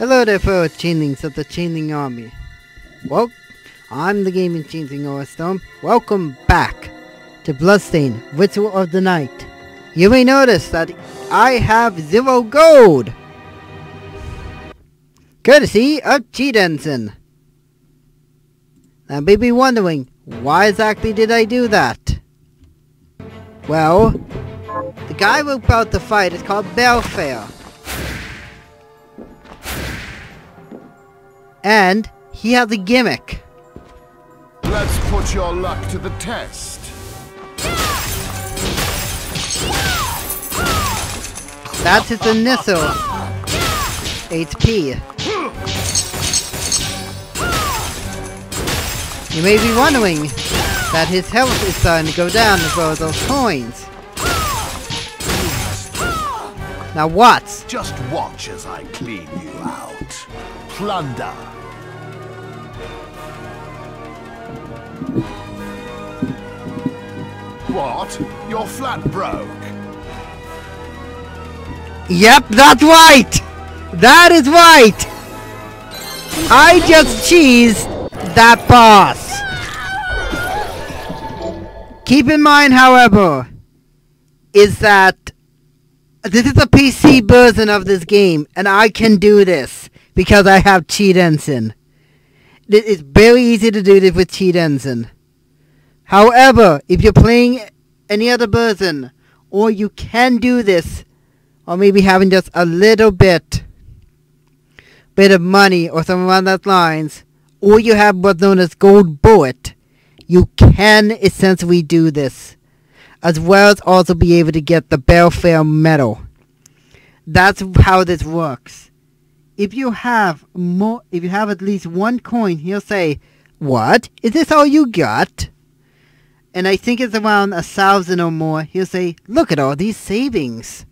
Hello there, fellow chainlings of the Chainling Army. Well, I'm the Gaming Chainling Storm. Welcome back to Bloodstained Ritual of the Night. You may notice that I have 0 gold, courtesy of Cheat Ensign. Now, you may be wondering, why exactly did I do that? Well, the guy we're about to fight is called Belfair. And he has a gimmick. Let's put your luck to the test. That's his initial HP. You may be wondering that his health is starting to go down as well as those coins. Now what? Just watch as I clean you out. Plunder. What? You're flat broke. Yep, that's right! That is right! I just cheesed that boss. Keep in mind, however, is that this is a PC version of this game, and I can do this because I have Cheat Ensign. It's very easy to do this with Cheat Ensign. However, if you're playing any other version, or you can do this, or maybe having just a little bit of money or something along those lines, or you have what's known as gold bullet, you can essentially do this, as well as also be able to get the Belfair medal. That's how this works. If you have at least 1 coin, he'll say, "What? Is this all you got?" And I think it's around 1,000 or more. He'll say, "Look at all these savings."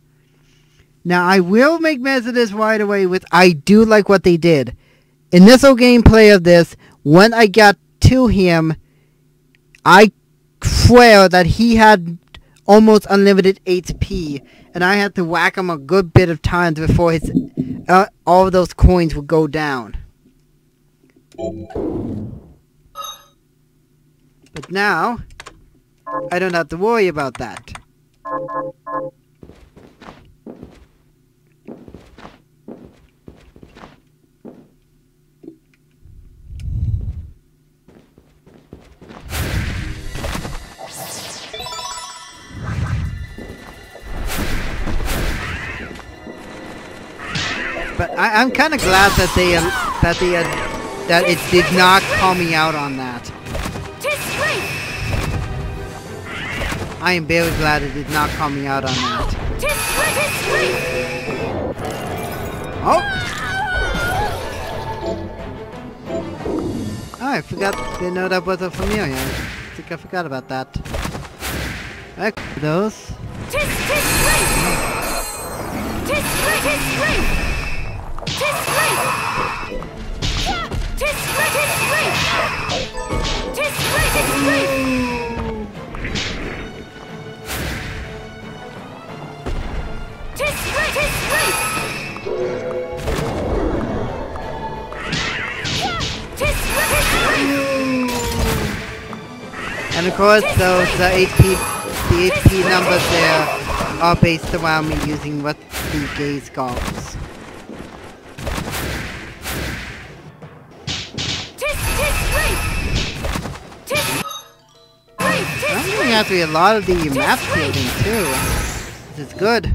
Now I will make mention of this right away with I do like what they did. Initial gameplay of this, when I got to him, I swear that he had almost unlimited HP, and I had to whack him a good bit of times before his all of those coins would go down. But now, I don't have to worry about that. But I'm kind of glad that that it did not call me out on that. I am very glad it did not call me out on that. Oh! Oh, I forgot. Didn't know that was a familiar. I think I forgot about that. Okay, those. And of course, those the HP numbers there are based around me using what the gaze calls. I'm doing actually a lot of the map building too, which is good.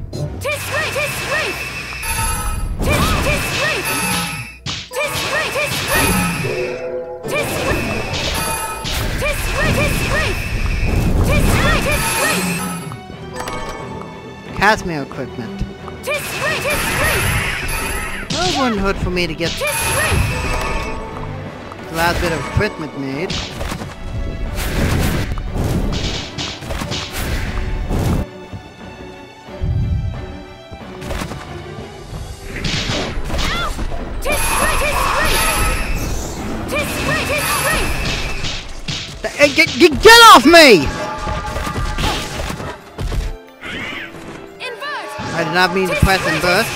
Casimir equipment. Well, it wouldn't hurt for me to get the last bit of equipment made. Get off me! I did not mean to press and burst.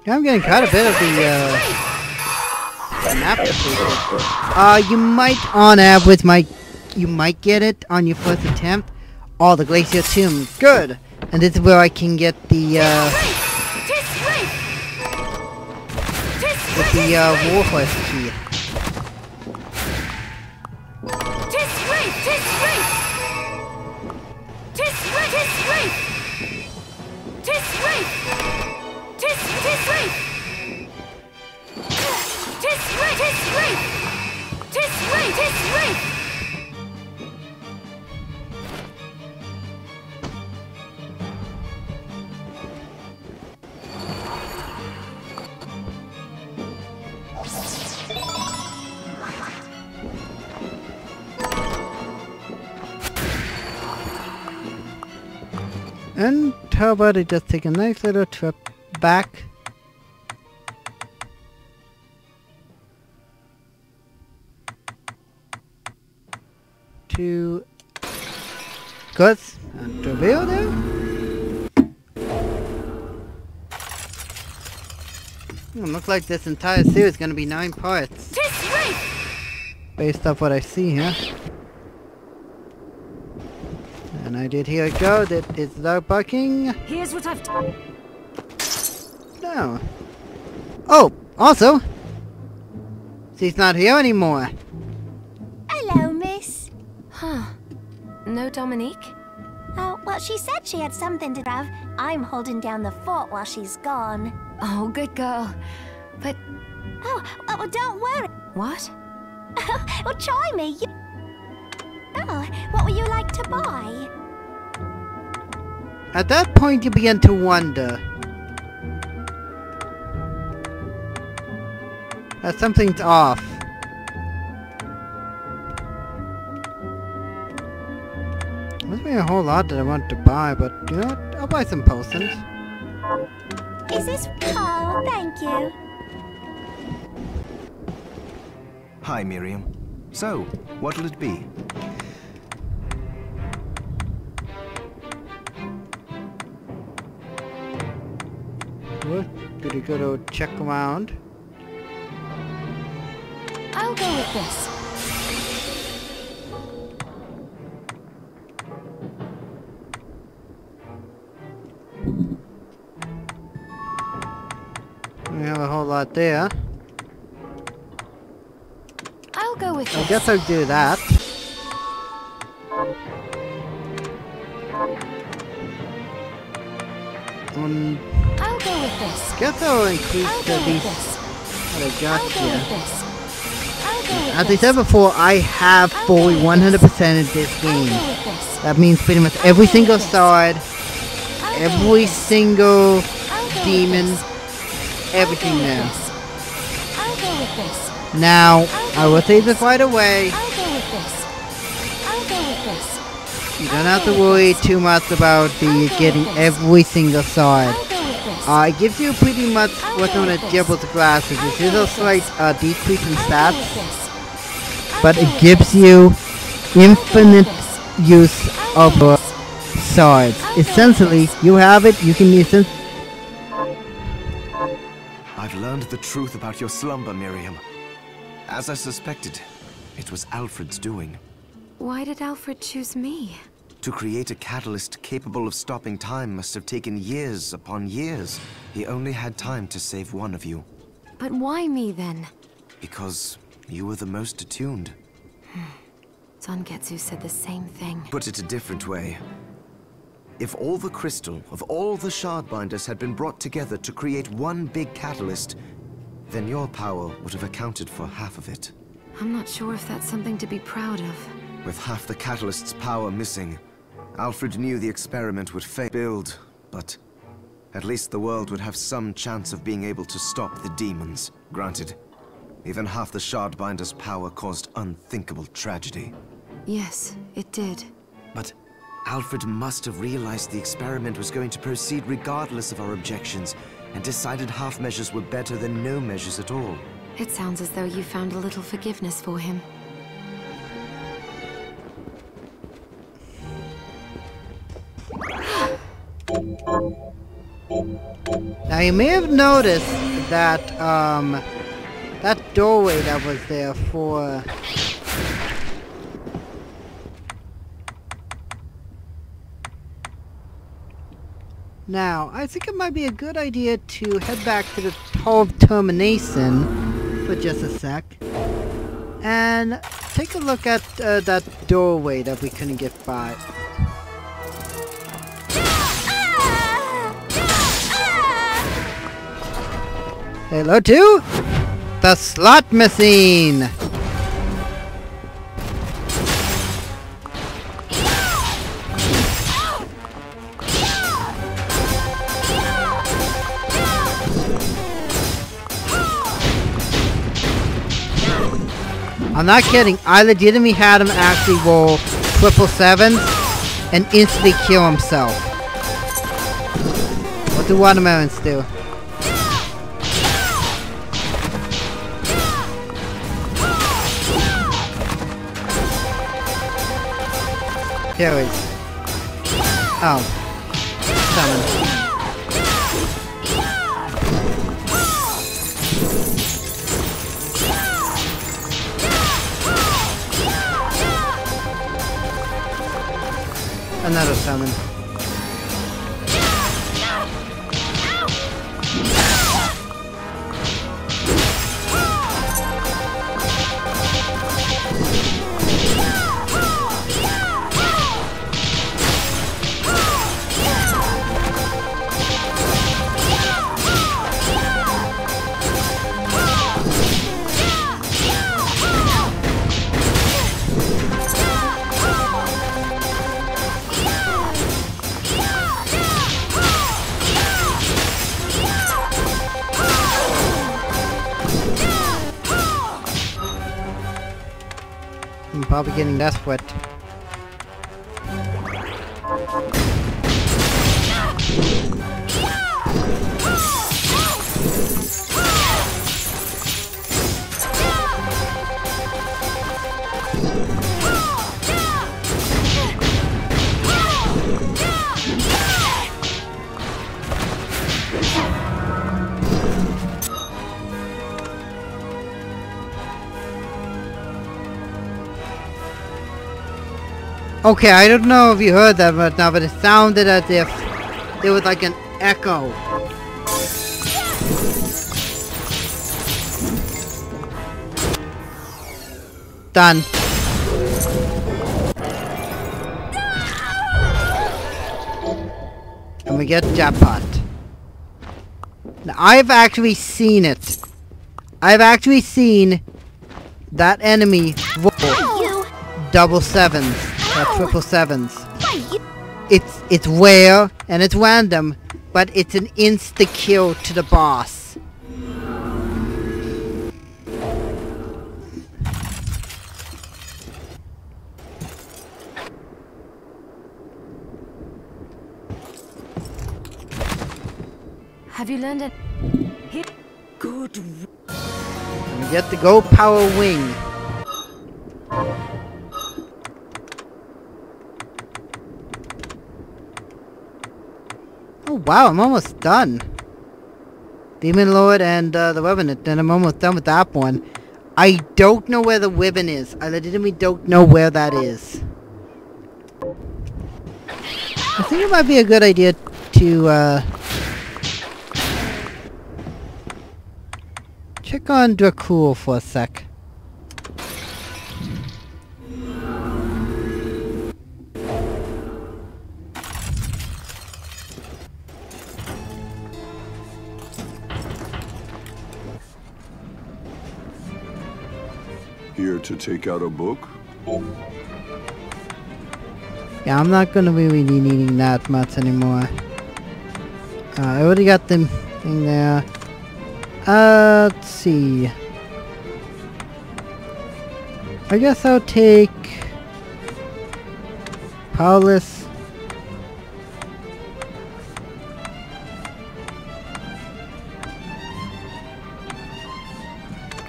I'm getting quite a bit of the snap defeat. You might on average you might get it on your first attempt. Oh, the Glacier Tomb. Good! And this is where I can get the Warhorse key. And how about I just take a nice little trip back to Guts and Travail there? Looks like this entire series is gonna be 9 parts. Based off what I see here. And I did hear it go, that is loud barking. Here's what I've done. No. Oh, also, she's not here anymore. Hello, miss. Huh. No Dominique? Oh, well, she said she had something to have. I'm holding down the fort while she's gone. Oh, good girl. But... Oh, well, don't worry. What? Well, try me. Oh, what would you like to buy? At that point, you begin to wonder that something's off. There's been a whole lot that I want to buy, but you know what? I'll buy some potions. Is this... Oh, thank you. Hi, Miriam. So, what'll it be? Did you go to check around? I'll go with this. We have a whole lot there. I'll go with this. I guess I'll do that. I'll go with this. Guess I'll increase the least what I got here. As I said before, I have fully 100% of this game. That means pretty much every single sword, every single demon, everything there. I'll go with this. Now, I will say this right away. I'll go with this. I'll go with this. You don't have to worry too much about getting every single sword. It gives you pretty much what's known as Devil's Glasses. This is a slight decrease in stats, but it gives you infinite use of swords. Essentially, you have it, you can use it. I've learned the truth about your slumber, Miriam. As I suspected, it was Alfred's doing. Why did Alfred choose me? To create a catalyst capable of stopping time must have taken years upon years. He only had time to save one of you. But why me then? Because you were the most attuned. Zangetsu said the same thing. Put it a different way. If all the crystal of all the shardbinders had been brought together to create one big catalyst, then your power would have accounted for half of it. I'm not sure if that's something to be proud of. With half the catalyst's power missing, Alfred knew the experiment would fail, but at least the world would have some chance of being able to stop the demons. Granted, even half the shardbinder's power caused unthinkable tragedy. Yes, it did. But Alfred must have realized the experiment was going to proceed regardless of our objections, and decided half measures were better than no measures at all. It sounds as though you found a little forgiveness for him. Now you may have noticed that that doorway that was there for now, I think it might be a good idea to head back to the Hall of Termination for just a sec and take a look at that doorway that we couldn't get by. Hello to the slot machine! I'm not kidding, I legitimately had him actually roll 777s and instantly kill himself. What do watermelons do? Carries. Oh. Summon. Another summon. I'm probably getting desperate. Okay, I don't know if you heard that right now, but it sounded as if there was like an echo. Done. And we get jackpot. Now, I've actually seen it. I've actually seen that enemy roll double sevens. 777s. It's rare and it's random, but it's an insta kill to the boss. Have you learned it? Good. And we get the Go Power Wing. Oh wow, I'm almost done. Demon Lord and the Revenant, and I'm almost done with that one. I don't know where the ribbon is. I legitimately don't know where that is. I think it might be a good idea to check on Dracul for a sec. Here to take out a book? Yeah, I'm not gonna be really needing that much anymore. I already got the thing there. Let's see. I guess I'll take Powerless.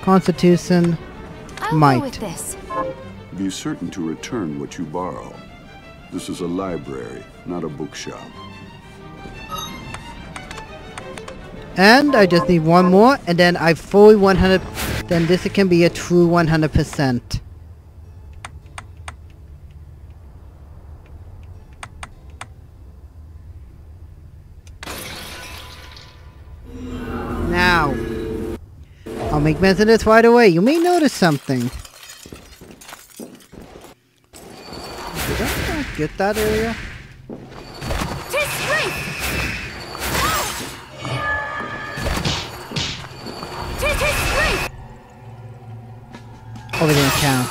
Constitution. I'll go with this. Be certain to return what you borrow. This is a library, not a bookshop. And I just need one more, and then I fully 100. Then this can be a true 100%. Now, I'll make mention of this right away. You may notice something. Did I not get that area? Oh, we didn't count.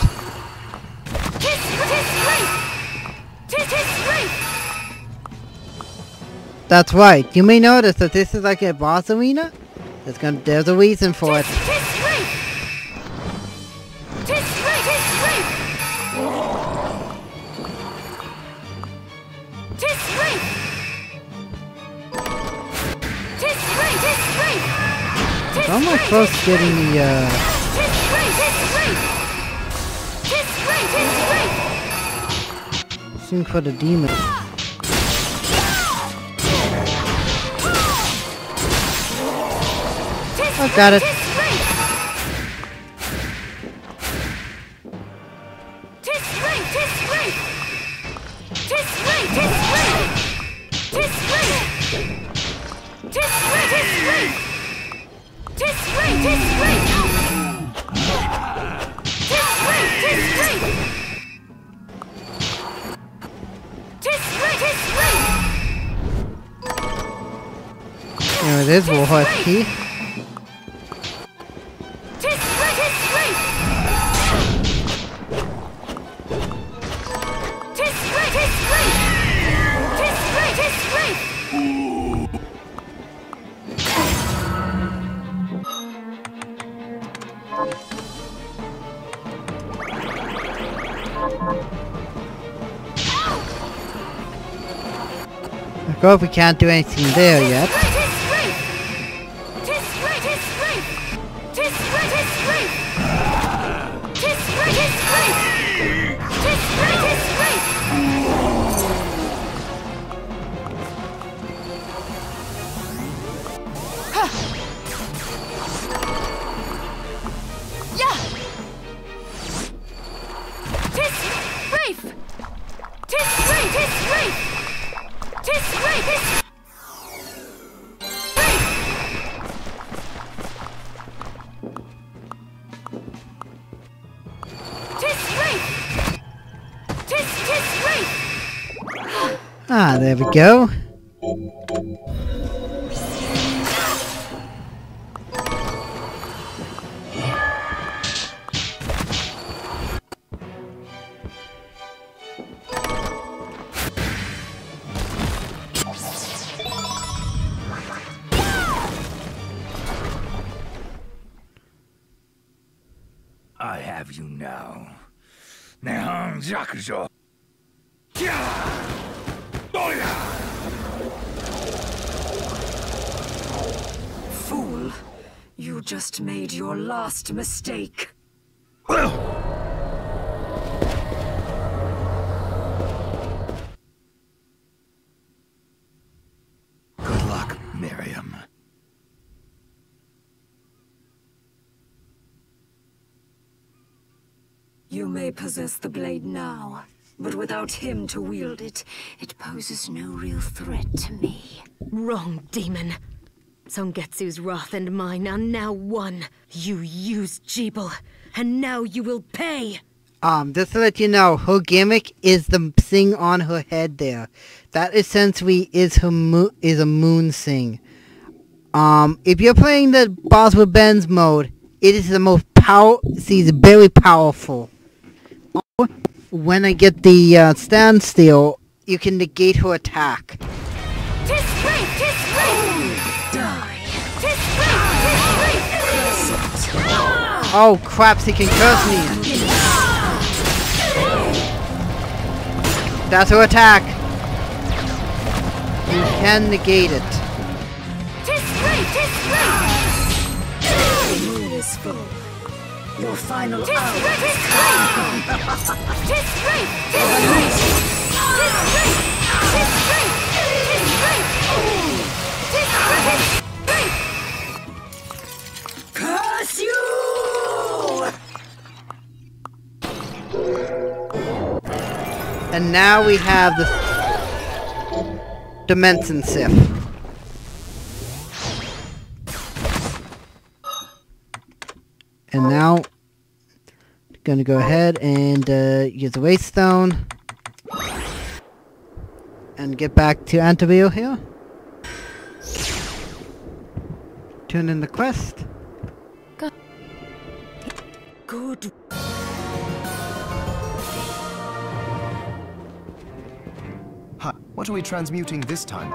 That's right. You may notice that this is like a boss arena. There's a reason for it. How am I close to getting the Looking for the demon. I got it. There it is, Warhorse Key. I hope we can't do anything there yet. Ah, there we go. I have you now. Nehang Jakujo. Fool, you just made your last mistake. Good luck, Miriam. You may possess the blade now, but without him to wield it, it poses no real threat to me. Wrong, demon. Songetsu's wrath and mine are now one. You used Jeeble, and now you will pay! Just to let you know, her gimmick is the thing on her head there. That essentially is her is a moon thing. If you're playing the Boss with Ben's mode, it is the most she's very powerful. When I get the standstill, you can negate her attack. Oh crap, he can curse me. That's her attack. You can negate it. The moon is full. Your final hour is come. And now we have the Dimension Sif. And now, gonna go ahead and use the Waystone. And get back to Antivio here. Turn in the quest. Good. Hi, what are we transmuting this time?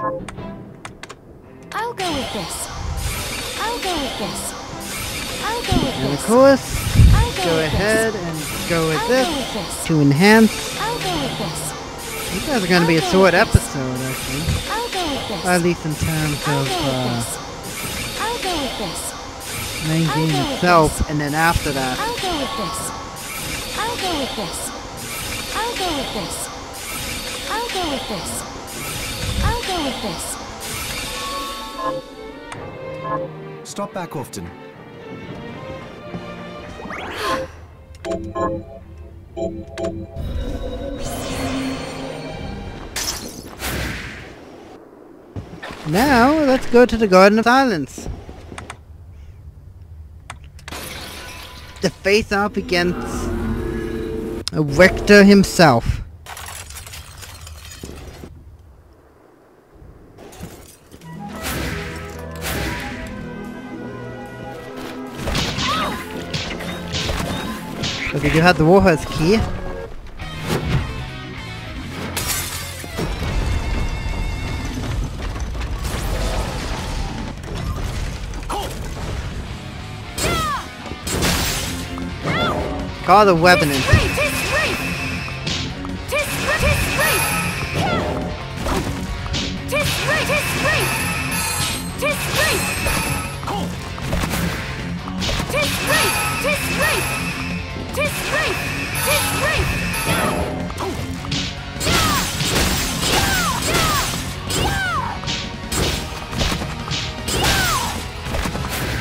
I'll go with this. I'll go with this. I'll go with And this. of course, I'll go with ahead this. and go with I'll this go with this. to enhance. I'll go with this. These guys are gonna be a I'll go sword with this. episode, actually. I'll go with this. At least in terms I'll of go with this. I'll go with this. main I'll game go with itself, this. and then after that. I'll go with this. I'll go with this. I'll go with this. I'll go with this. I'll go with this. Stop back often. Now, let's go to the Garden of Silence. To face off against Richter himself. So we do have the Warhorse key. Call the weapon.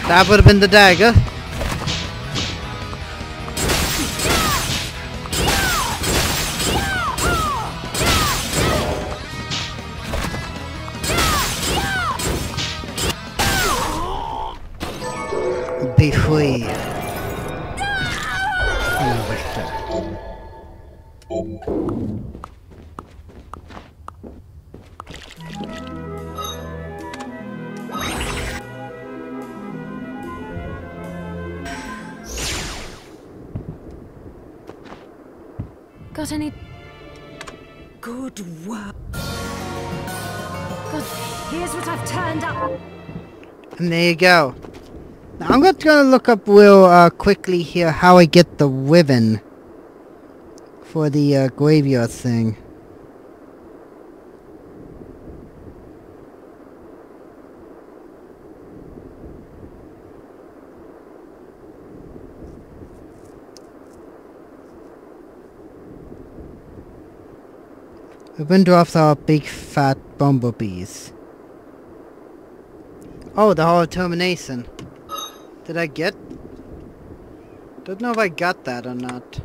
That would have been the dagger. Be free. Richter. Got any? Good work. Good. Here's what I've turned up. And there you go. Now I'm just gonna look up real quickly here how I get the ribbon for the graveyard thing. Ribbon drops are big fat bumblebees. Oh, the Hall of Termination. Did I get? Don't know if I got that or not.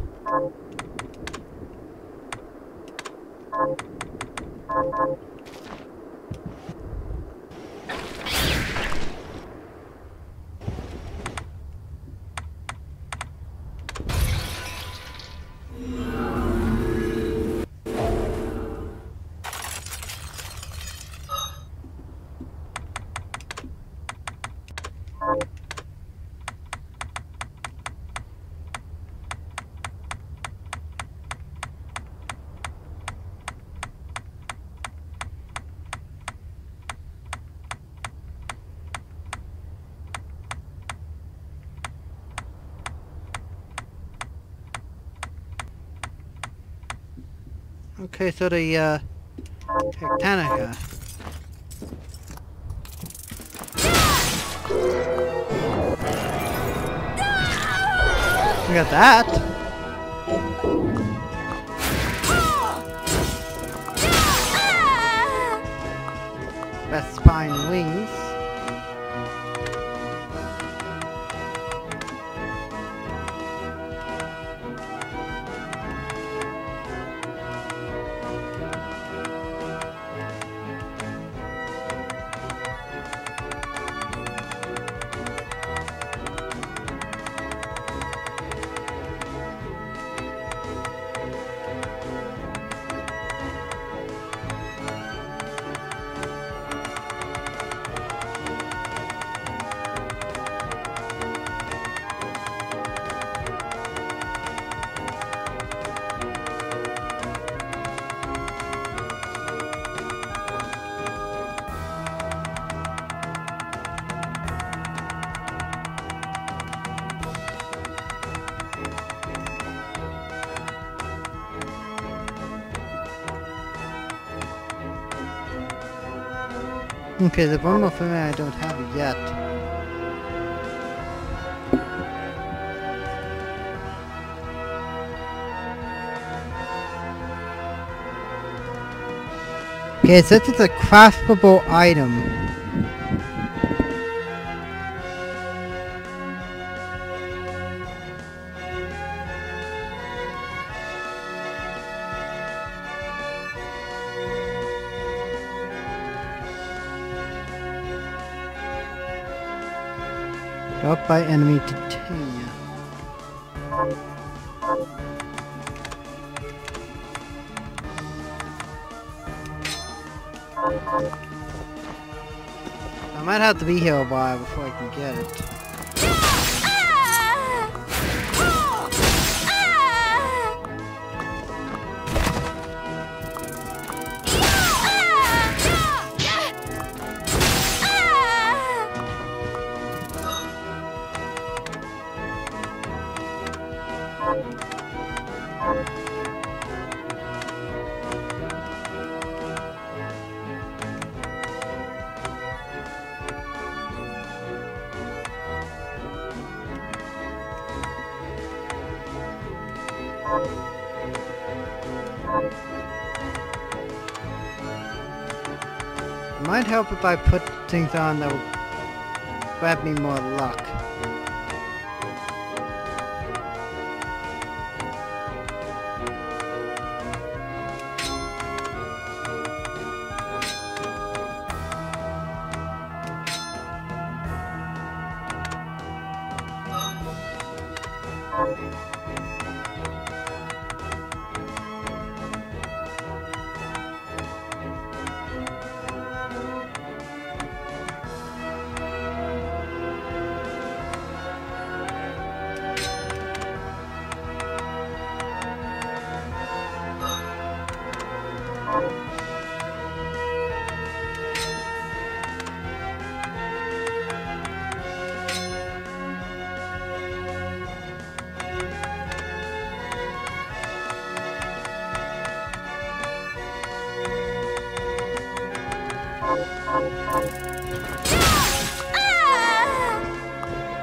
Okay, so the Tectanica. We got that. Best spine wings. Okay, the one more thing I don't have it yet. Okay, so this is a craftable item. Dropped by enemy titania. I might have to be here a while before I can get it. It might help if I put things on that will grab me more luck.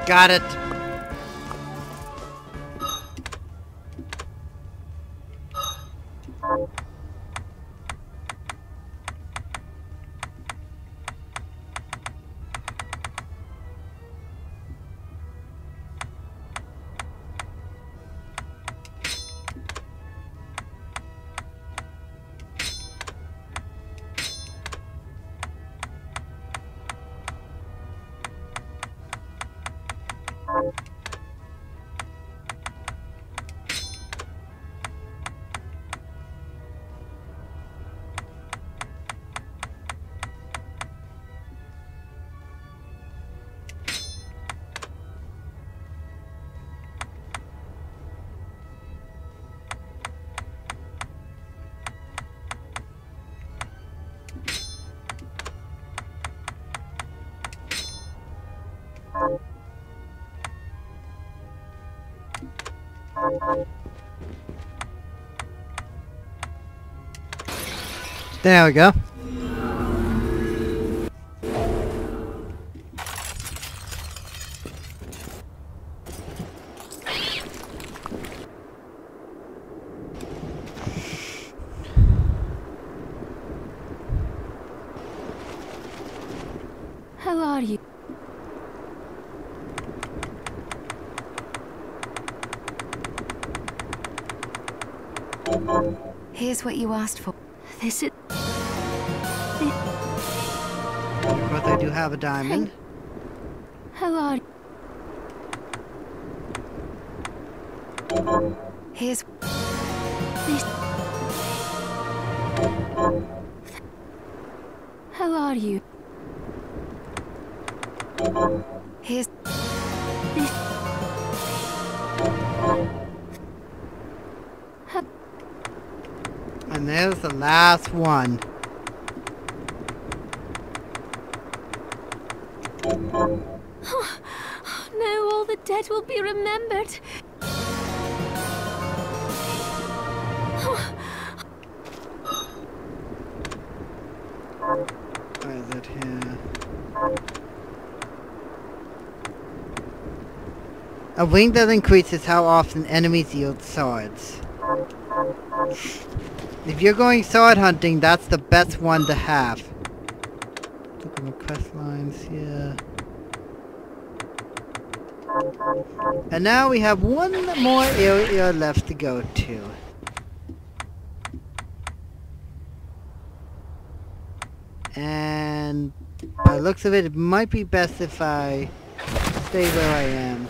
Got it. There we go. How are you? Here's what you asked for. This is... Of course I do have a diamond. How are you? Here's... This... How are you? Here's... This... And there's the last one. Oh, now all the dead will be remembered. Where is it? right here. A wing that increases how often enemies yield swords. If you're going sword hunting, that's the best one to have. Look at the quest lines here. And now we have one more area left to go to. And by the looks of it, it might be best if I stay where I am.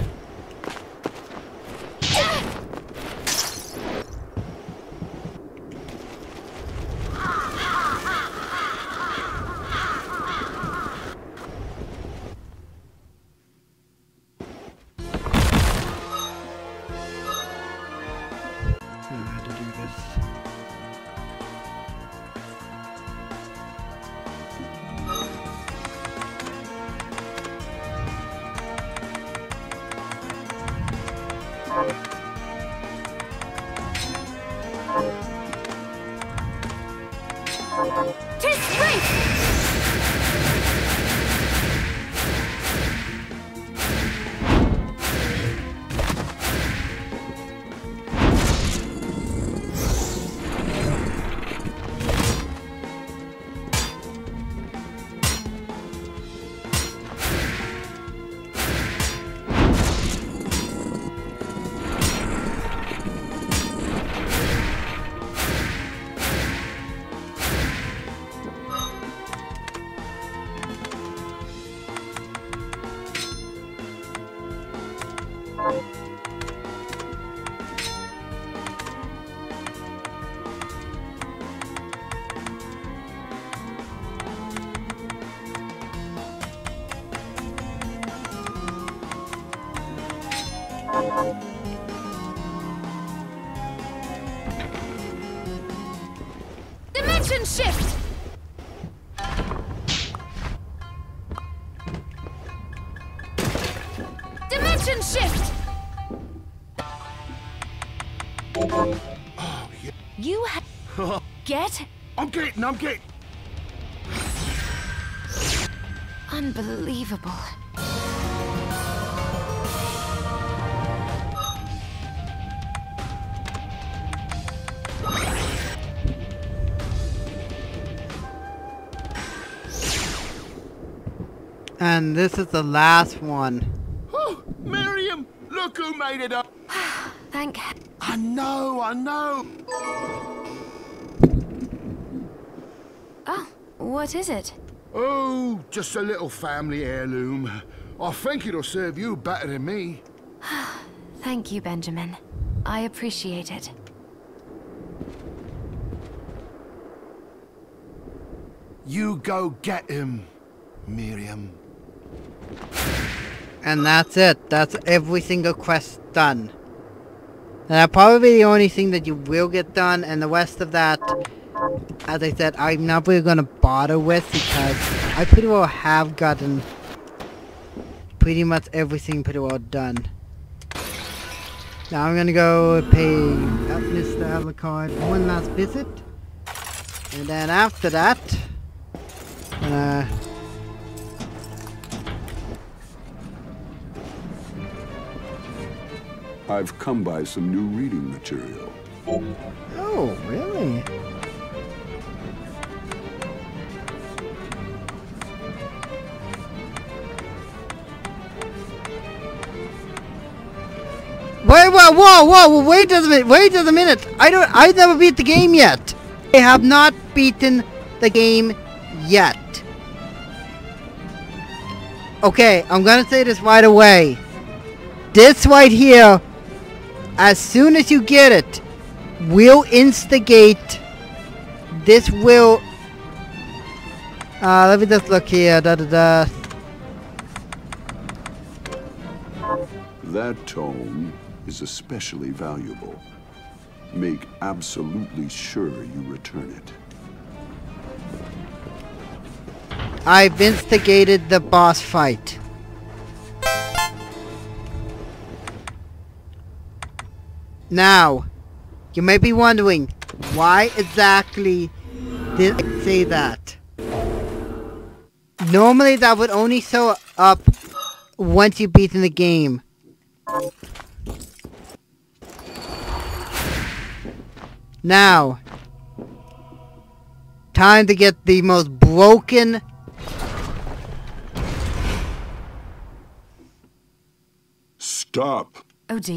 Dimension shift! Dimension shift! Oh, yeah. You get? I'm getting. Unbelievable. And this is the last one. Oh, Miriam, look who made it up. Thank... I know. Oh, what is it? Oh, just a little family heirloom. I think it'll serve you better than me. Thank you, Benjamin. I appreciate it. You go get him, Miriam. And that's it. That's every single quest done. And that'll probably be the only thing that you will get done, and the rest of that, as I said, I'm not really going to bother with, because I pretty well have gotten pretty much everything pretty well done. Now I'm going to go pay Mr. Alucard one last visit, and then after that, I've come by some new reading material. oh, really? Whoa, wait a minute, I've never beat the game yet. I have not beaten the game yet. Okay, I'm gonna say this right away. This right here, as soon as you get it, will instigate. This will... let me just look here. That tome is especially valuable. Make absolutely sure you return it. I've instigated the boss fight. Now, you may be wondering, why exactly did I say that? Normally that would only show up once you beat in the game. Now, time to get the most broken... Stop. OD?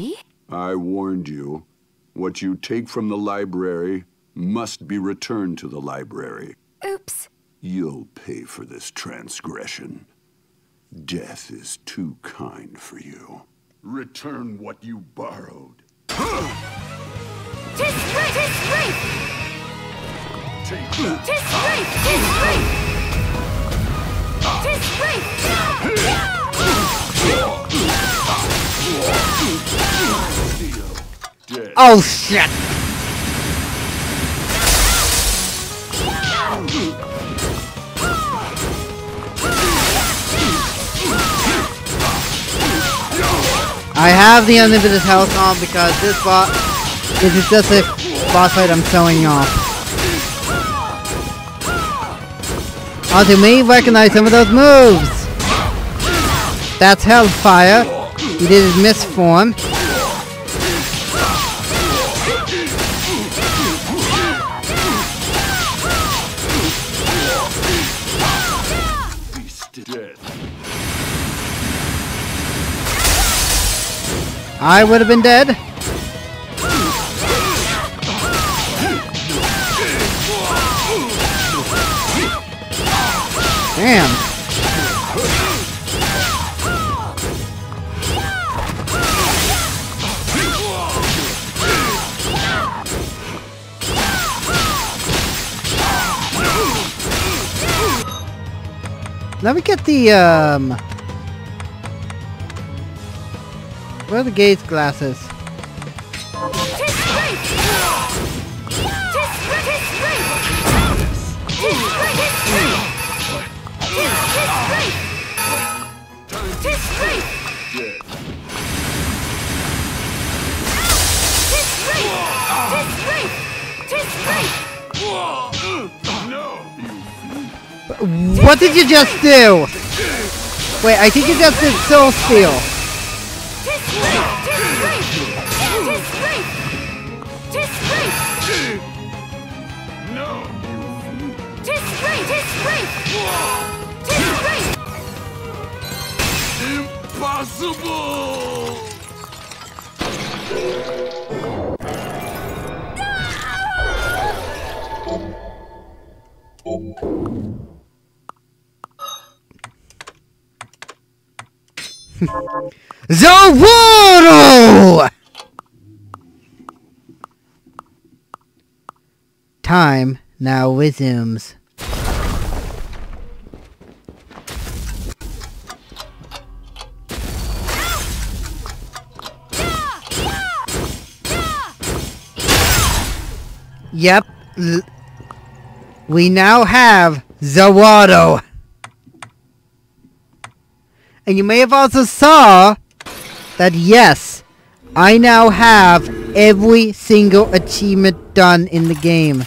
I warned you. What you take from the library must be returned to the library. Oops. You'll pay for this transgression. Death is too kind for you. Return what you borrowed. Tis Wraith! Tis Wraith! Take that. Tis Wraith! Tis Wraith! Tis Wraith! Dead. Oh shit! I have the unlimited health on because this is just a boss fight I'm showing off. Also, you may recognize some of those moves. That's Hellfire. He did his mist form. Dead. I would have been dead. Damn. Let me get the, where are the gaze glasses? What did you just do? Wait, I think you just did Soul Steal. Impossible! Zaworo! Time now resumes. Yep. We now have Zawado. And you may have also saw that yes, I now have every single achievement done in the game.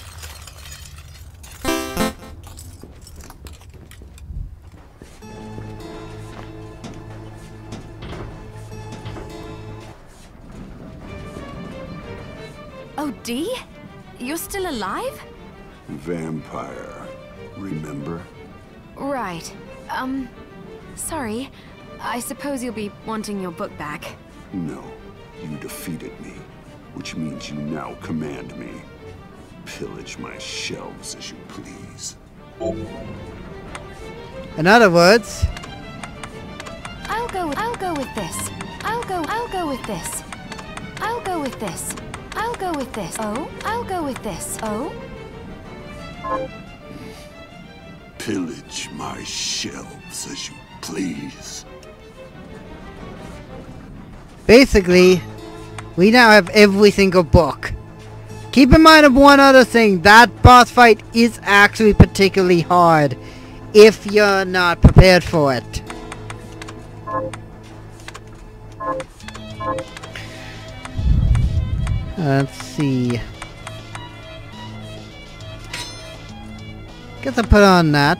Oh, D? You're still alive? Vampire. Remember? Right. Sorry. I suppose you'll be wanting your book back. No. You defeated me, which means you now command me. Pillage my shelves as you please. In other words, I'll go with this. I'll go with this. I'll go with this. I'll go with this. Oh, I'll go with this. Oh. Pillage my shelves as you please. basically, we now have every single book. Keep in mind of one other thing, that boss fight is actually particularly hard if you're not prepared for it. Let's see. Guess I'll put on that.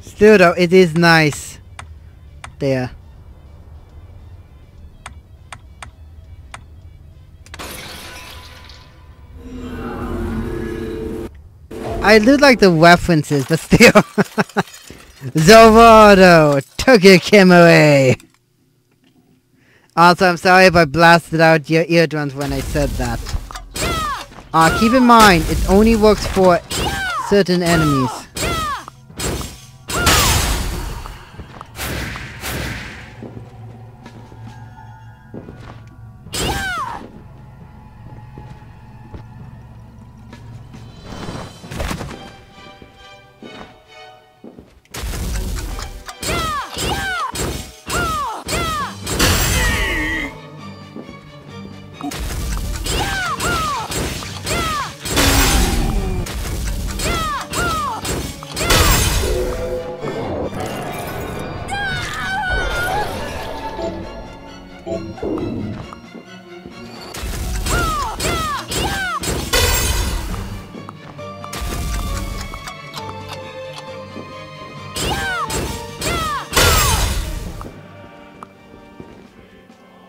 Still though, it is nice. There. I do like the references, but still. Zorado took your Kim away. Also, I'm sorry if I blasted out your eardrums when I said that. Keep in mind, it only works for certain enemies.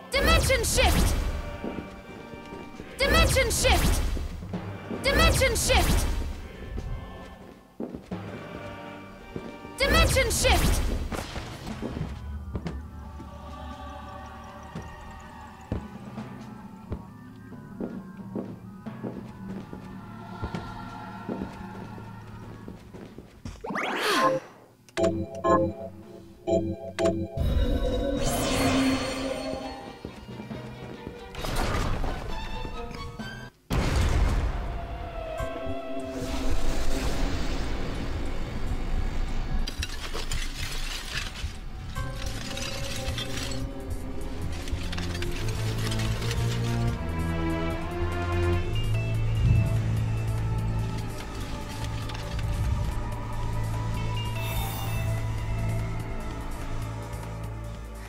Dimension shift! Dimension shift! Dimension shift! Dimension shift!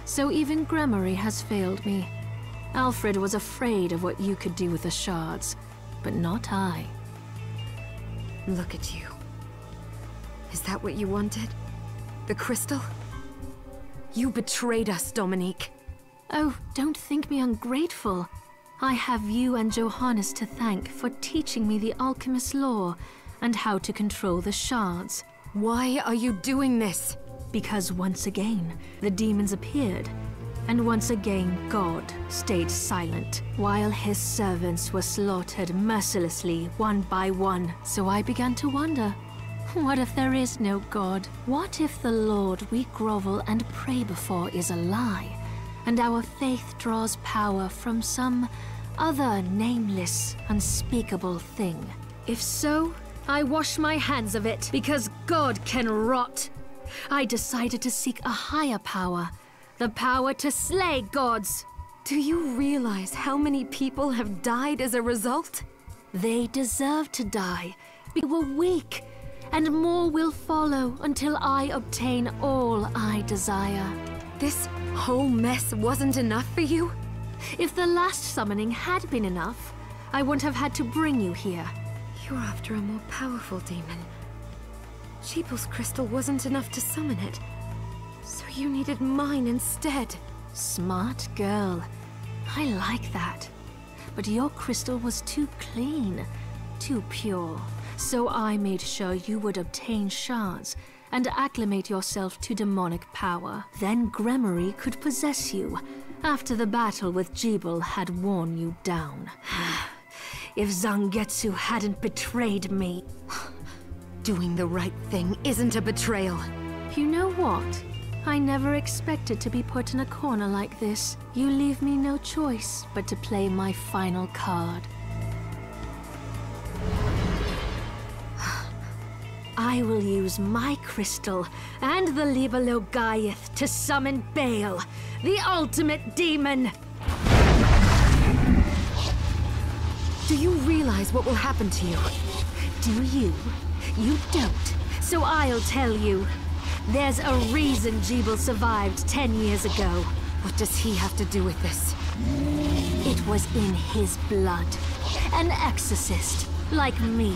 So even Gremory has failed me. Alfred was afraid of what you could do with the shards, but not I. Look at you. Is that what you wanted? The crystal? You betrayed us, Dominque. Oh, don't think me ungrateful. I have you and Johannes to thank for teaching me the alchemist's lore and how to control the shards. Why are you doing this? Because once again, the demons appeared, and once again God stayed silent, while his servants were slaughtered mercilessly one by one. So I began to wonder, what if there is no God? What if the Lord we grovel and pray before is a lie, and our faith draws power from some other nameless, unspeakable thing? If so, I wash my hands of it, because God can rot. I decided to seek a higher power, the power to slay gods. Do you realize how many people have died as a result? They deserve to die. We were weak, and more will follow until I obtain all I desire. This whole mess wasn't enough for you? If the last summoning had been enough, I wouldn't have had to bring you here. You're after a more powerful demon. Sheeple's crystal wasn't enough to summon it, so you needed mine instead. Smart girl. I like that. But your crystal was too clean, too pure. So I made sure you would obtain shards and acclimate yourself to demonic power. Then Gremory could possess you, after the battle with Jeeble had worn you down. If Zangetsu hadn't betrayed me... Doing the right thing isn't a betrayal. You know what? I never expected to be put in a corner like this. You leave me no choice but to play my final card. I will use my crystal and the Libelo Gaiath to summon Baal, the ultimate demon! Do you realize what will happen to you? Do you? You don't, so I'll tell you. There's a reason Jeeble survived 10 years ago. What does he have to do with this? It was in his blood. An exorcist, like me.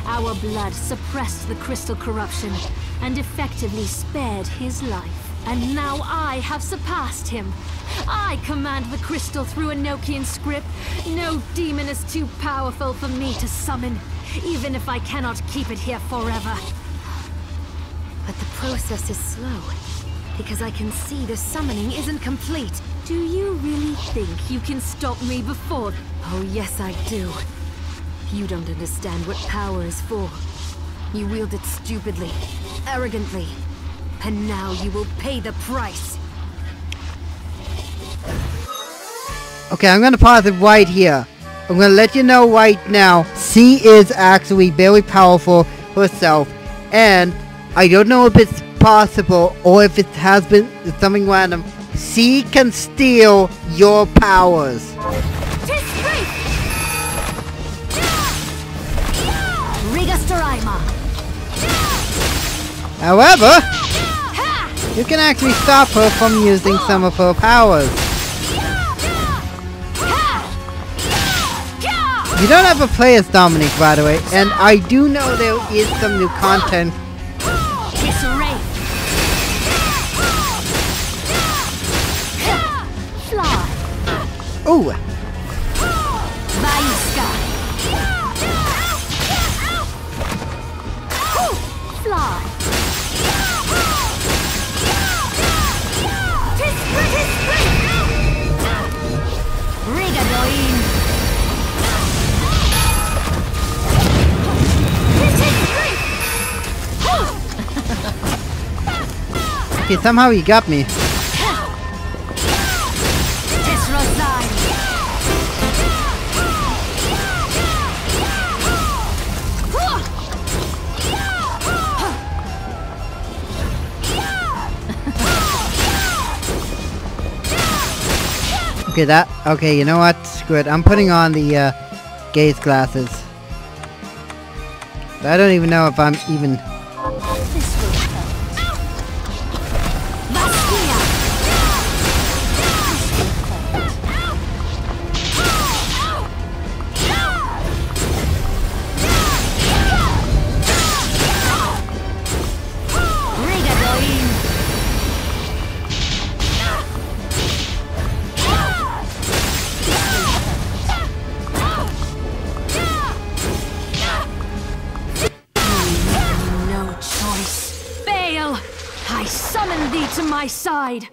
Our blood suppressed the crystal corruption and effectively spared his life. And now I have surpassed him. I command the crystal through Enochian script. No demon is too powerful for me to summon, even if I cannot keep it here forever. But the process is slow, because I can see the summoning isn't complete. Do you really think you can stop me before? Oh yes, I do. You don't understand what power is for. You wield it stupidly, arrogantly, and now you will pay the price. Okay, I'm gonna pause it right here. I'm gonna let you know right now, C is actually very powerful herself, and I don't know if it's possible or if it has been something random. C can steal your powers. However, you can actually stop her from using some of her powers. You don't have to play as Dominque, by the way, and I do know there is some new content. Ooh! Okay, somehow he got me. Okay, okay, you know what? Screw it. I'm putting on the gaze glasses. I don't even know if I'm even... Side.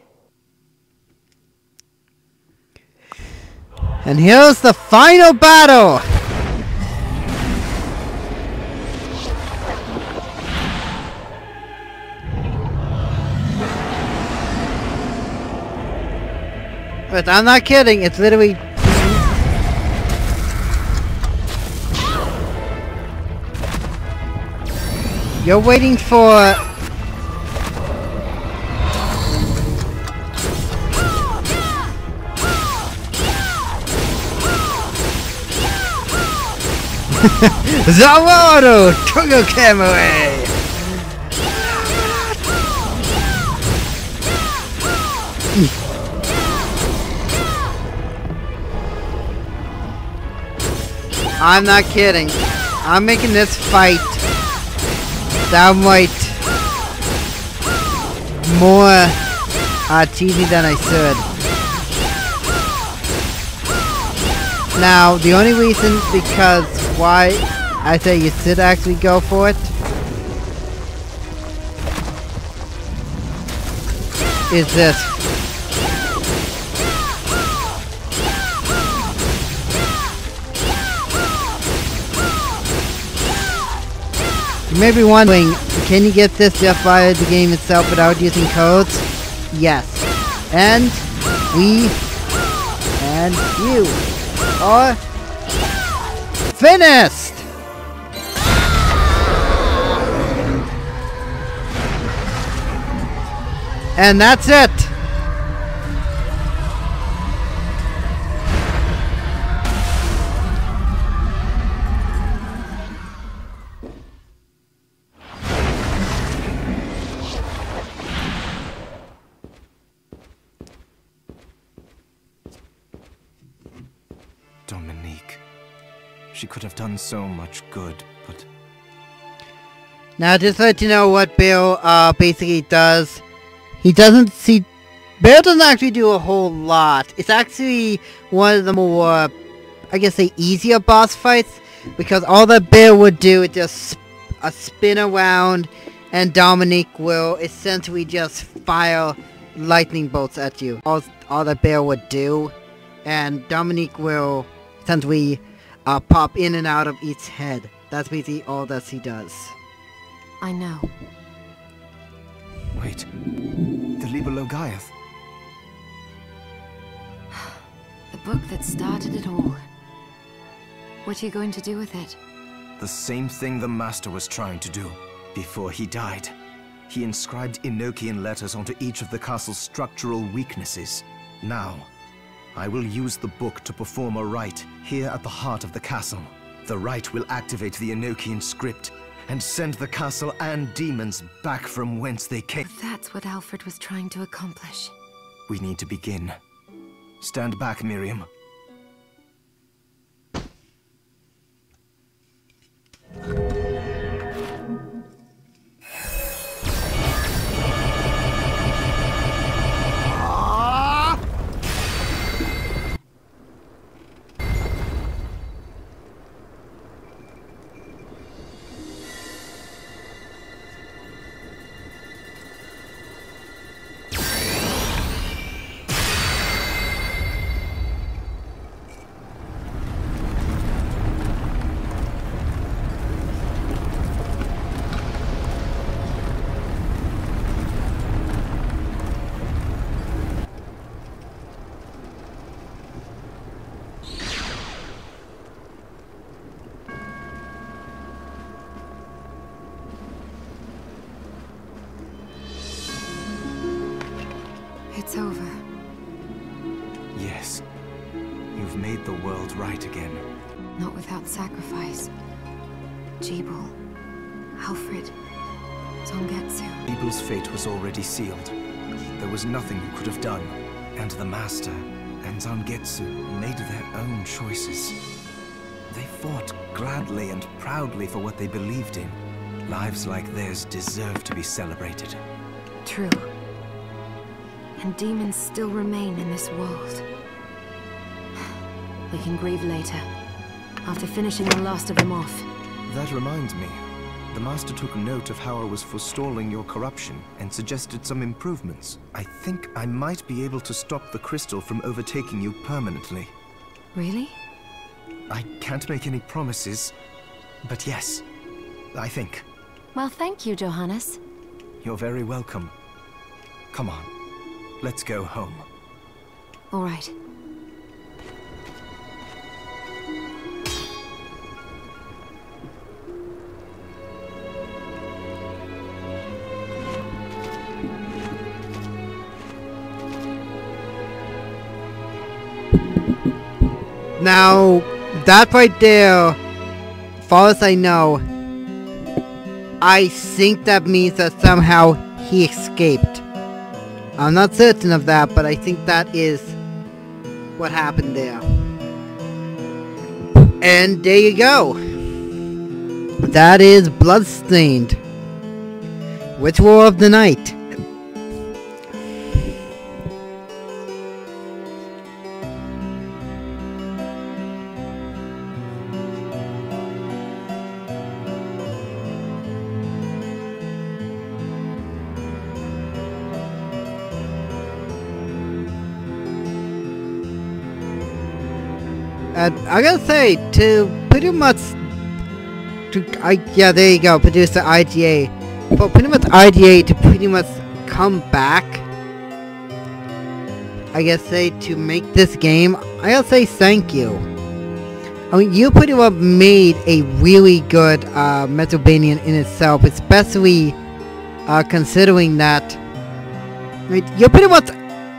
And here's the final battle! But I'm not kidding, it's literally... You're waiting for... Zawaru! Togo Kamui! I'm not kidding. I'm making this fight downright more cheesy than I should. Now, the only reason because why I say you should actually go for it is this. You may be wondering, can you get this just via the game itself without using codes? Yes. And we and you are finished! And that's it! Dominque. She could have done so much good, but... Now, just to let you know what Bill basically does. He doesn't see... Bill doesn't actually do a whole lot. It's actually one of the more, I guess, say, easier boss fights. Because all that Bill would do is just spin around, and Dominque will essentially just fire lightning bolts at you. All that Bill would do. And Dominque will essentially pop in and out of each head. That's basically all that he does. I know. Wait. The Liber Logaeth. The book that started it all. What are you going to do with it? The same thing the Master was trying to do before he died. He inscribed Enochian letters onto each of the castle's structural weaknesses. Now, I will use the book to perform a rite here at the heart of the castle. The rite will activate the Enochian script and send the castle and demons back from whence they came. That's what Alfred was trying to accomplish. We need to begin. Stand back, Miriam. It's over. Yes. You've made the world right again. Not without sacrifice. Jebel, Alfred, Zongetsu. Jebel's fate was already sealed. There was nothing you could have done. And the Master and Zangetsu made their own choices. They fought gladly and proudly for what they believed in. Lives like theirs deserve to be celebrated. True. And demons still remain in this world. We can grieve later, after finishing the last of them off. That reminds me. The Master took note of how I was forestalling your corruption and suggested some improvements. I think I might be able to stop the crystal from overtaking you permanently. Really? I can't make any promises, but yes, I think. Well, thank you, Johannes. You're very welcome. Come on, let's go home. All right. Now, that right there, as far as I know, I think that means that somehow he escaped. I'm not certain of that, but I think that is what happened there. And there you go. That is Bloodstained Ritual of the Night. I gotta say, to pretty much, yeah, there you go, producer IGA. For pretty much IGA to pretty much come back, I guess say, to make this game, I gotta say thank you. I mean, you pretty much made a really good Metroidvania in itself, especially considering that, I mean, you're pretty much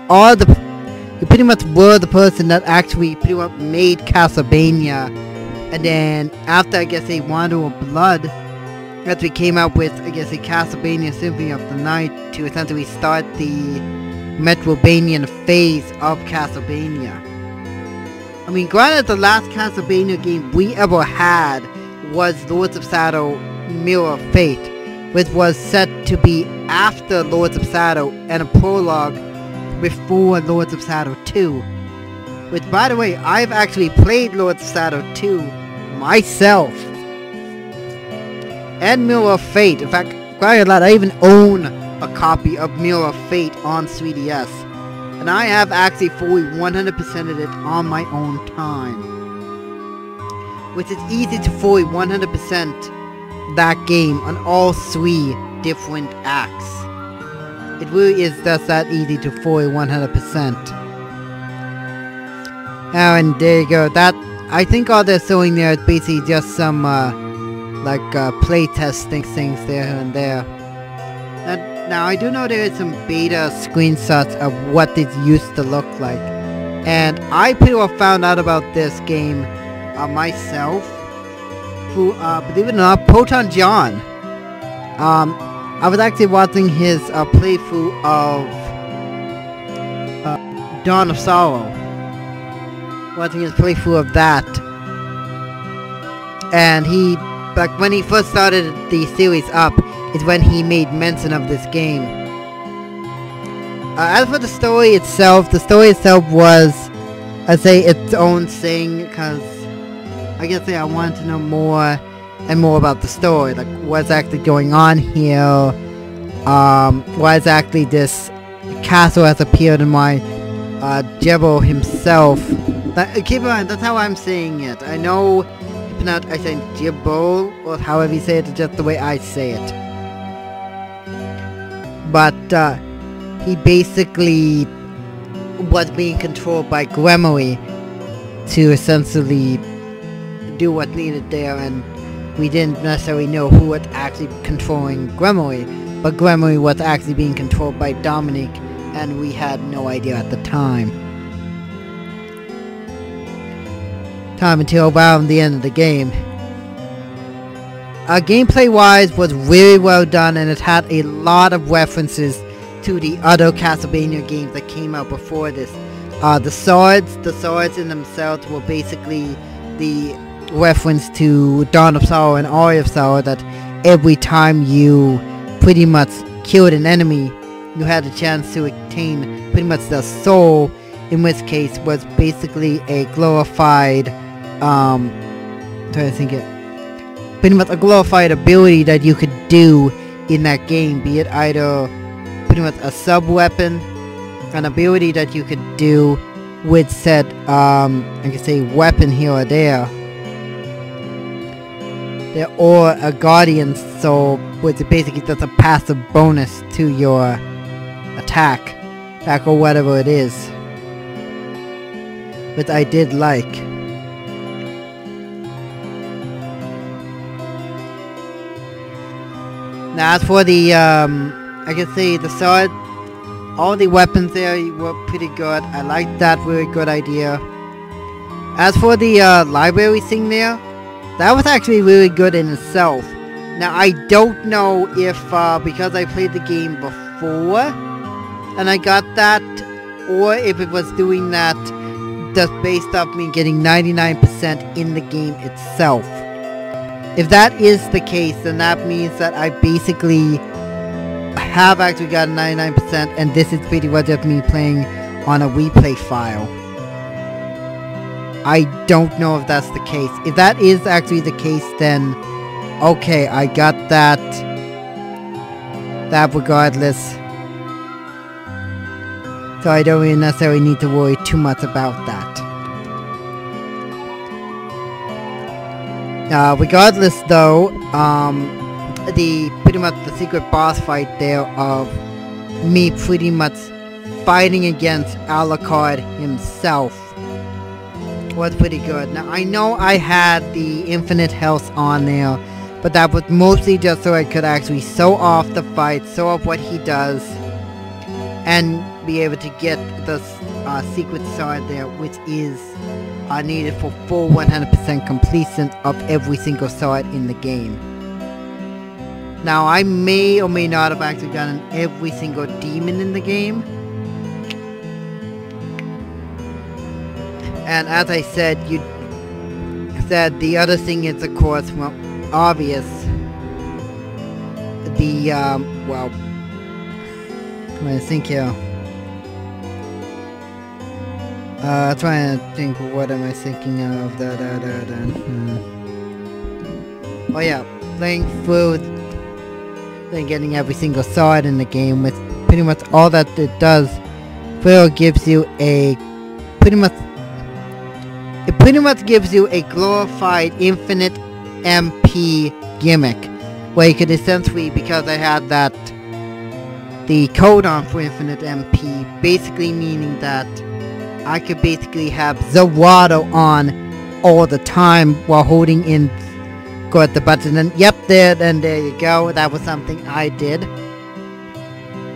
all the... You pretty much were the person that actually pretty much made Castlevania, and then after I guess a Wonder of Blood, that we came out with I guess a Castlevania Symphony of the Night to essentially start the Metroidvania phase of Castlevania. I mean, granted, the last Castlevania game we ever had was Lords of Shadow Mirror of Fate, which was set to be after Lords of Shadow and a prologue before Lords of Shadow 2. Which, by the way, I've actually played Lords of Shadow 2 myself. And Mirror of Fate. In fact, quite a lot. I even own a copy of Mirror of Fate on 3DS. And I have actually fully 100%ed it on my own time. Which is easy to fully 100% that game on all 3 different acts. It really is just that easy to fully 100%. Oh, and there you go. That, I think all they're showing there is basically just some, playtesting things there and there. Now, I do know there is some beta screenshots of what this used to look like. And I pretty well found out about this game myself through, believe it or not, Proton John. I was actually watching his playthrough of Dawn of Sorrow. Watching his playthrough of that. And he, like, when he first started the series up, is when he made mention of this game. As for the story itself was, I'd say, its own thing, because I guess I wanted to know more and more about the story, like what's actually going on here, why exactly this castle has appeared in my Jebo himself. Keep in mind, that's how I'm saying it. I know I say Jebo, or however you say it, just the way I say it. But he basically was being controlled by Gremory to essentially do what needed there, and we didn't necessarily know who was actually controlling Gremory, but Gremory was actually being controlled by Dominque, and we had no idea at the time. Until around the end of the game. Gameplay-wise was really well done, and it had a lot of references to the other Castlevania games that came out before this. The swords in themselves were basically the reference to Dawn of Sorrow and Ori of Sorrow, that every time you pretty much killed an enemy, you had a chance to obtain pretty much their soul, in which case was basically a glorified, pretty much a glorified ability that you could do in that game, be it either pretty much a sub-weapon, an ability that you could do with said, I can say weapon here or there, or a guardian soul, which is basically just a passive bonus to your attack or whatever it is, which I did like. Now, as for the, I can say the sword, all the weapons there were pretty good. I liked that, very good idea. As for the library thing there, that was actually really good in itself. Now, I don't know if, because I played the game before, and I got that, or if it was doing that just based off me getting 99% in the game itself. If that is the case, then that means that I basically have actually gotten 99%, and this is pretty much just me playing on a replay file. I don't know if that's the case. If that is actually the case, then okay, I got that. That regardless. So I don't really necessarily need to worry too much about that. Regardless though, pretty much the secret boss fight there of me pretty much fighting against Alucard himself was pretty good. Now, I know I had the infinite health on there, but that was mostly just so I could actually show off the fight, show off what he does, and be able to get the secret sword there, which is needed for full 100% completion of every single sword in the game. Now, I may or may not have actually gotten every single demon in the game. And as I said, the other thing is, of course, well, obvious. The, well, I think here. Trying to think, what am I thinking of? Oh yeah, playing through, then getting every single sword in the game with pretty much all that it does. It gives you a pretty much gives you a glorified infinite MP gimmick, where you could essentially, because I had that the code on for infinite MP, basically meaning that I could basically have Zawado on all the time while holding in the button, and yep, there you go. That was something I did.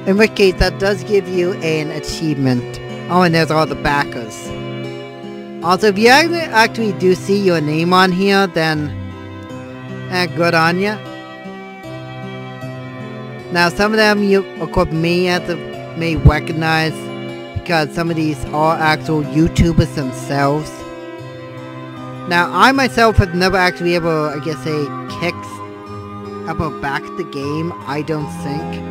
In which case, that does give you an achievement. Oh, and there's all the backers. Also, if you actually do see your name on here, then good on ya. Now, some of them you, of course, may recognize, because some of these are actual YouTubers themselves. Now, I myself have never actually ever, I guess, backed the game, I don't think.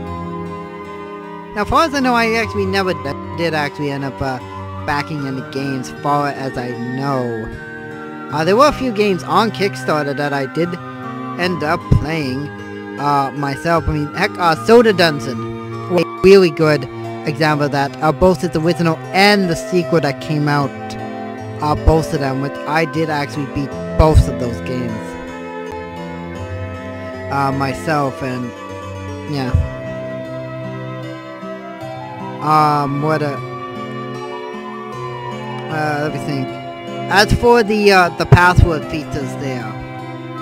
Now, as far as I know, I actually never did actually end up backing any games, as far as I know. There were a few games on Kickstarter that I did end up playing myself. I mean, heck, Soda Dungeon, a really good example of that. Both the original and the sequel that came out, both of them, which I did actually beat both of those games myself, and yeah. Let me think. As for the password features there,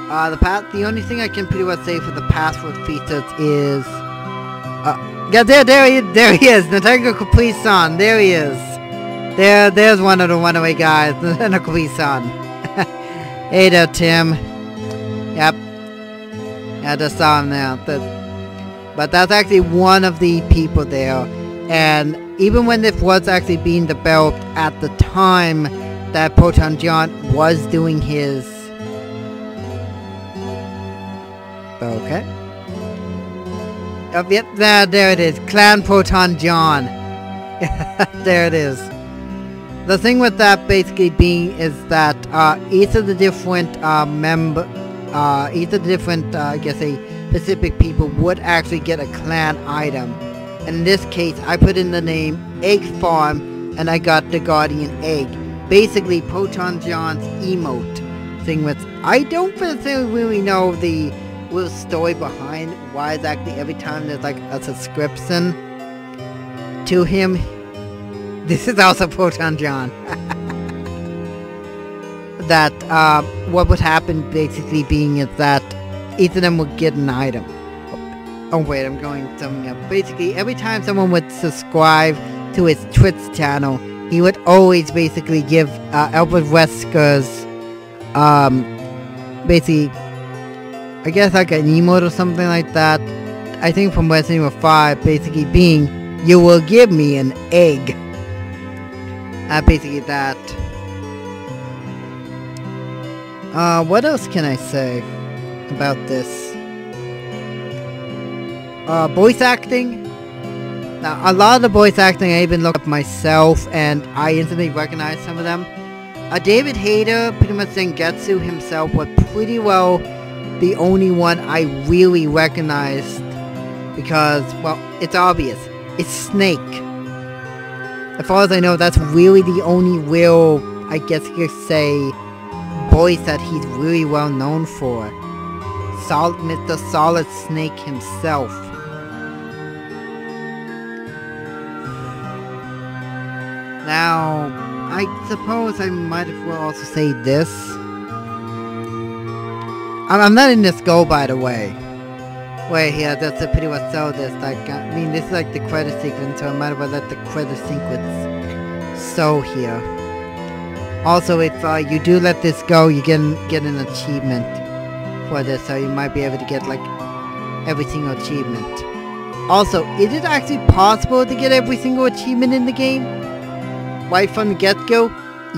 the only thing I can pretty much say for the password features is, yeah, there he is, the technical police-on, there he is. There's one of the runaway guys, the technical police-on. Hey there, Tim. Yep. Yeah, I just saw him there. But that's actually one of the people there. And even when this was actually being developed at the time that Proton John was doing his... Okay. Oh, yep, there it is. Clan Proton John. There it is. The thing with that basically being is that each of the different I guess specific people would actually get a clan item. And in this case, I put in the name Egg Farm, and I got the Guardian Egg. Basically, Proton John's emote thing with... I don't really know the real story behind why exactly every time there's like a subscription to him. This is also Proton John. That, what would happen basically being is that each of them would get an item. Oh wait, I'm going something up. Basically, every time someone would subscribe to his Twitch channel, he would always basically give Albert Wesker's, basically, I guess like an emote or something like that. I think from Resident Evil 5, basically being, you will give me an egg. Basically that. What else can I say about this? Voice acting. Now, a lot of the voice acting I even looked up myself, and I instantly recognized some of them. David Hayter, pretty much Zangetsu himself, was pretty well the only one I really recognized, because, well, it's obvious. It's Snake. As far as I know, that's really the only real, I guess you could say, voice that he's really well known for. Mr. Solid Snake himself. Now, I suppose I might as well also say this. I'm not in this goal, by the way. Wait, here, that's pretty much so this. Like, I mean, this is like the credit sequence, so I might as well let the credit sequence so here. Also, if you do let this go, you get an achievement for this, so you might be able to get like every single achievement. Also, is it actually possible to get every single achievement in the game? Right from the get-go?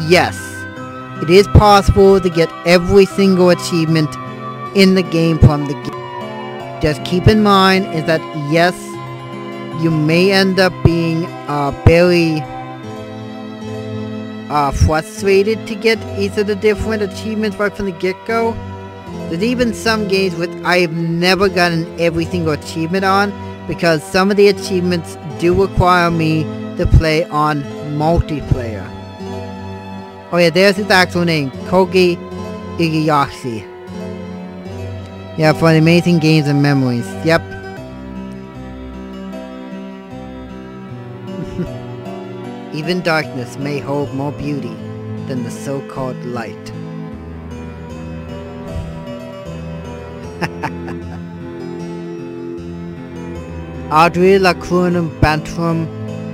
Yes. It is possible to get every single achievement in the game from the game. Just keep in mind is that yes, you may end up being very frustrated to get each of the different achievements right from the get-go. There's even some games which I've never gotten every single achievement on because some of the achievements do require me to play on multiplayer. Oh yeah, there's his actual name, Kogi Igayashi. Yeah, for the amazing games and memories. Yep. Even darkness may hold more beauty than the so-called light. Audrey lacrunum bantrum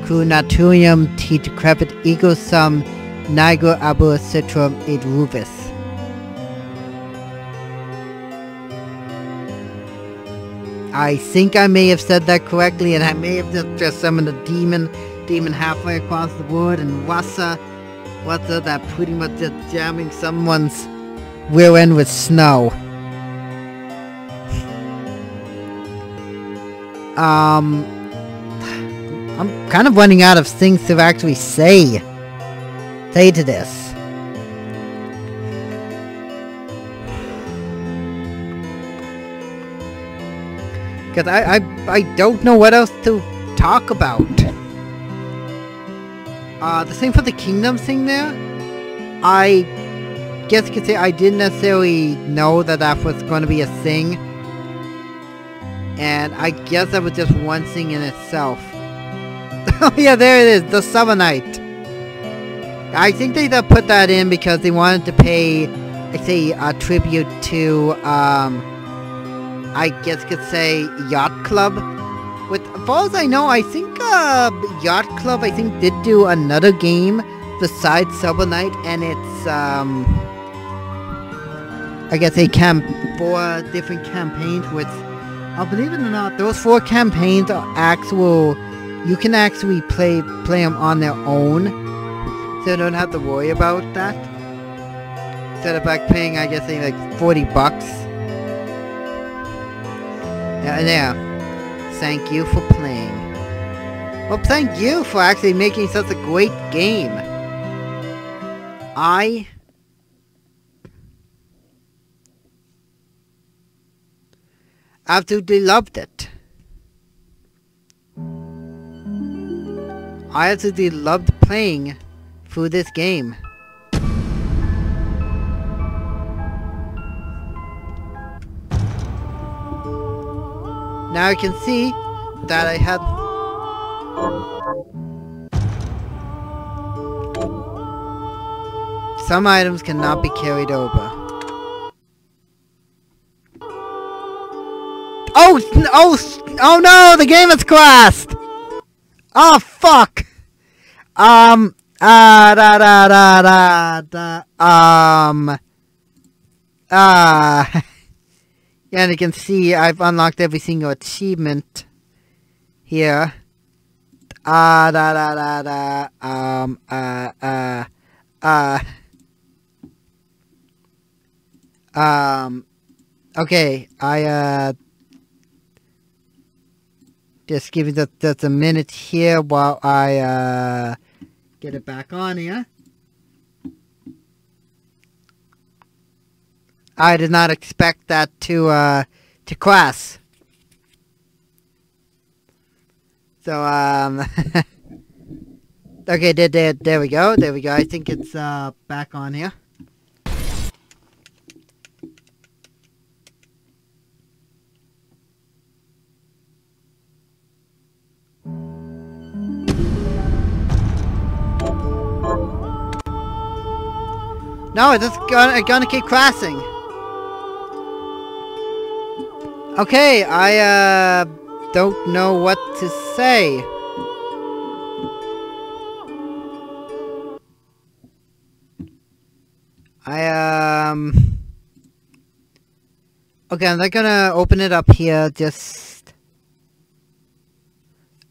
cunaturium te decrepit ego sum niger abur citrum id ruvis. I think I may have said that correctly, and I may have just summoned a demon halfway across the wood, and what's that pretty much just jamming someone's rear end with snow. I'm kind of running out of things to actually say to this. Because I don't know what else to talk about. The same for the kingdom thing there. I guess you could say I didn't necessarily know that was going to be a thing. And I guess that was just one thing in itself. Oh yeah, there it is, the Summer Night. I think they put that in because they wanted to pay, I'd say, a tribute to, I guess you could say, Yacht Club. With, as far as I know, I think, Yacht Club, I think, did do another game besides Summer Night, and it's, I guess 4 different campaigns with, believe it or not, those 4 campaigns are actual, you can actually play them on their own, so you don't have to worry about that. Instead of like paying, I guess, like $40. Yeah. Thank you for playing. Well, thank you for actually making such a great game. I absolutely loved it. I absolutely loved playing through this game. Now you can see that I had some items cannot be carried over. Oh no, the game has crashed! Oh fuck! Yeah, and you can see I've unlocked every single achievement here. Okay, just give you just a minute here while I, get it back on here. I did not expect that to crash. So, okay, there we go, I think it's, back on here. No, it's just gonna keep crashing. Okay, I, don't know what to say. Okay, I'm not gonna open it up here, just...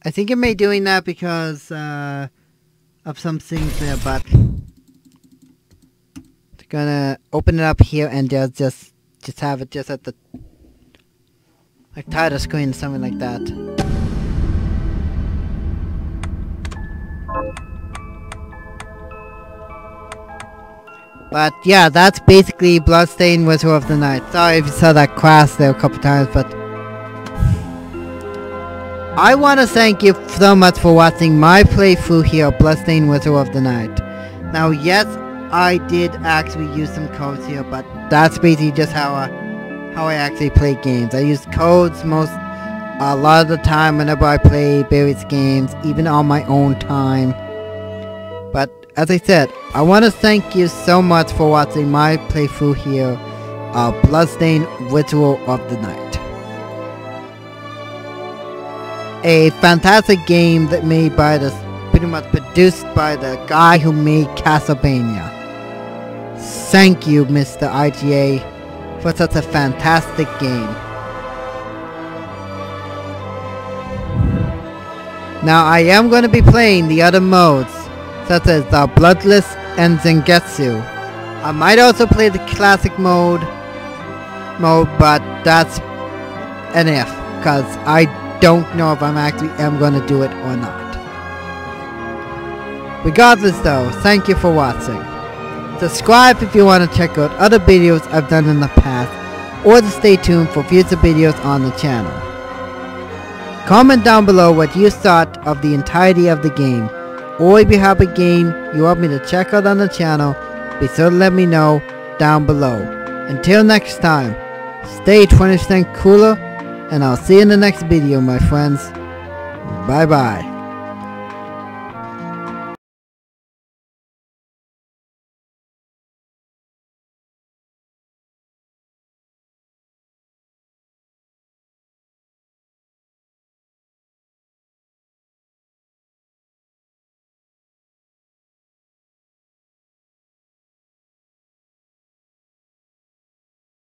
I think it may doing that because, of some things there, but... Gonna open it up here and just have it just at the like title screen, something like that. But yeah, that's basically Bloodstained Ritual of the Night. Sorry if you saw that crash there a couple times, but I want to thank you so much for watching my playthrough here of Bloodstained Ritual of the Night. Now yes, I did actually use some codes here, but that's basically just how I actually play games. I use codes a lot of the time whenever I play various games, even on my own time. But as I said, I want to thank you so much for watching my playthrough here of Bloodstained Ritual of the Night. A fantastic game that made by pretty much produced by the guy who made Castlevania. Thank you, Mr. IGA, for such a fantastic game. Now I am going to be playing the other modes, such as the Bloodless and Zangetsu. I might also play the classic mode, but that's an if, because I don't know if I'm actually going to do it or not. Regardless though, thank you for watching. Subscribe if you want to check out other videos I've done in the past, or to stay tuned for future videos on the channel. Comment down below what you thought of the entirety of the game, or if you have a game you want me to check out on the channel, be sure to let me know down below. Until next time, stay 20% cooler, and I'll see you in the next video, my friends. Bye bye.